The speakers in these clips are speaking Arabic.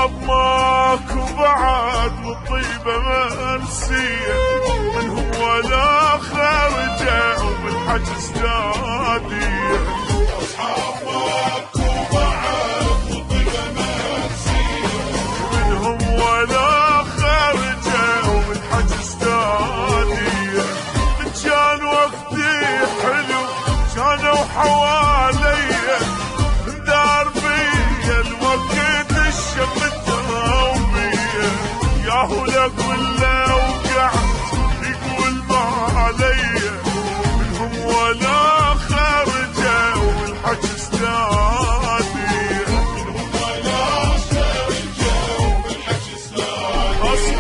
أصحاب ماكو بعد والطيبة منسية، منهم ولا خارجة وبالحجز نادية. أصحاب ماكو بعد والطيبة منسية، منهم ولا خارجة وبالحجز نادية. من كان وقتي حلو كانوا حواليا، من دار بيا الوقت الشم التراوية. ياهو لك ولا وقعت يقول ما عليا، منهم ولا خارجة والحجز نادية. منهم ولا خارجة والحجز نادية.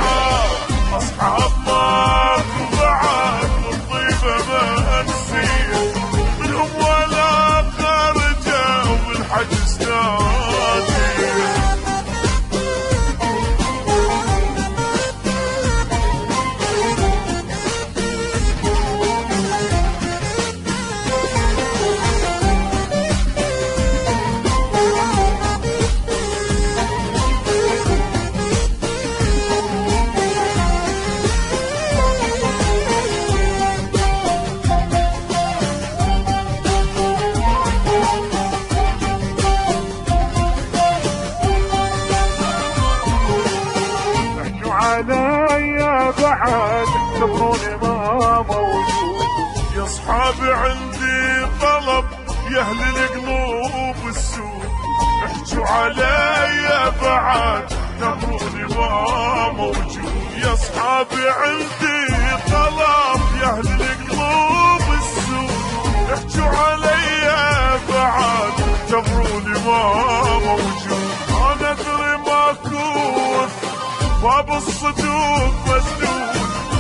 أصحاب ماكو بعد والطيبة منسية، منهم ولا خارجة والحجز نادية. عليا بعد اعتبروني ما موجود، يا اصحابي عندي طلب يا اهل القلوب السود. احجوا عليا بعد اعتبروني ما موجود، يا اصحابي عندي طلب يا اهل القلوب السود. احجوا عليا بعد اعتبروني ما موجود. انا ادري ماكو باب الصدوق مسدود،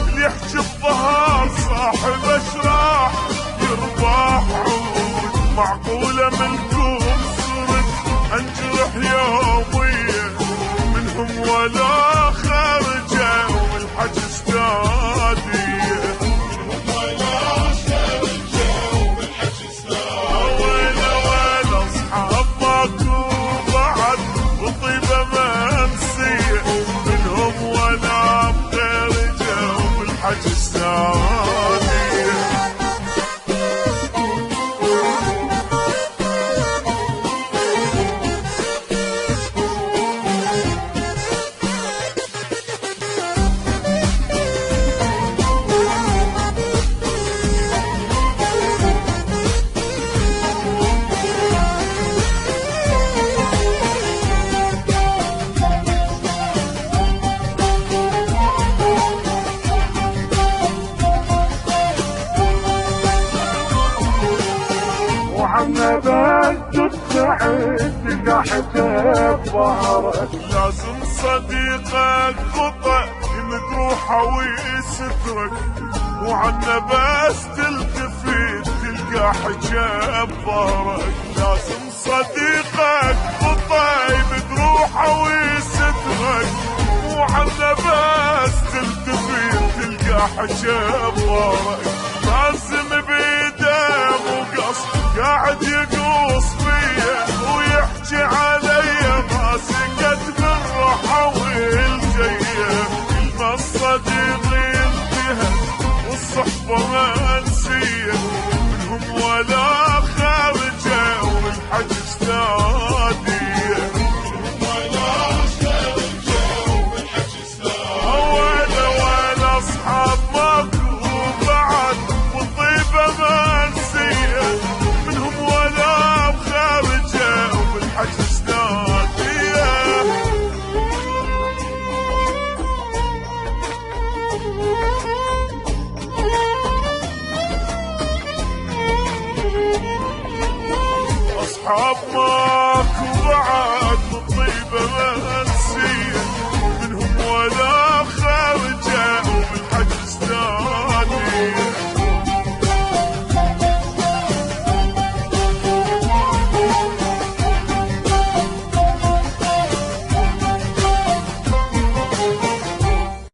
اللي يحجي الظهر صاحب اشراح يرباح عود. معقولة منكم صرت انجرح يوميا، منهم ولا خارجة والحجز نادية. منهم ولا خارجة والحجز نادية. ويلا ويلا اصحاب ماكو بعد والطيبة منسية، منهم ولا خارجة والحجز نادية. وعنا بس تسعد تلقى حساب ظهرك، لازم صديقك خطأ مجروحة ويسترك. وعنا بس تلتفت تلقى حجاب ظهرك، لازم صديقك خطأ مجروحة ويسترك. وعنا بس تلتفت تلقى حجاب ظهرك، لازم بيده مقص قاعد يقوص فيا ويحكي عليا ما سكت بالراحة والجية. كلمة الصديق انتهى والصحبة منسية، منهم ولا خارجة والحجز نادية. منهم ولا خارجة والحجز نادية. ولا اصحاب ماكو بعد والطيبة منسية، منهم ولا خارجة والحجز نادية. أصحاب ما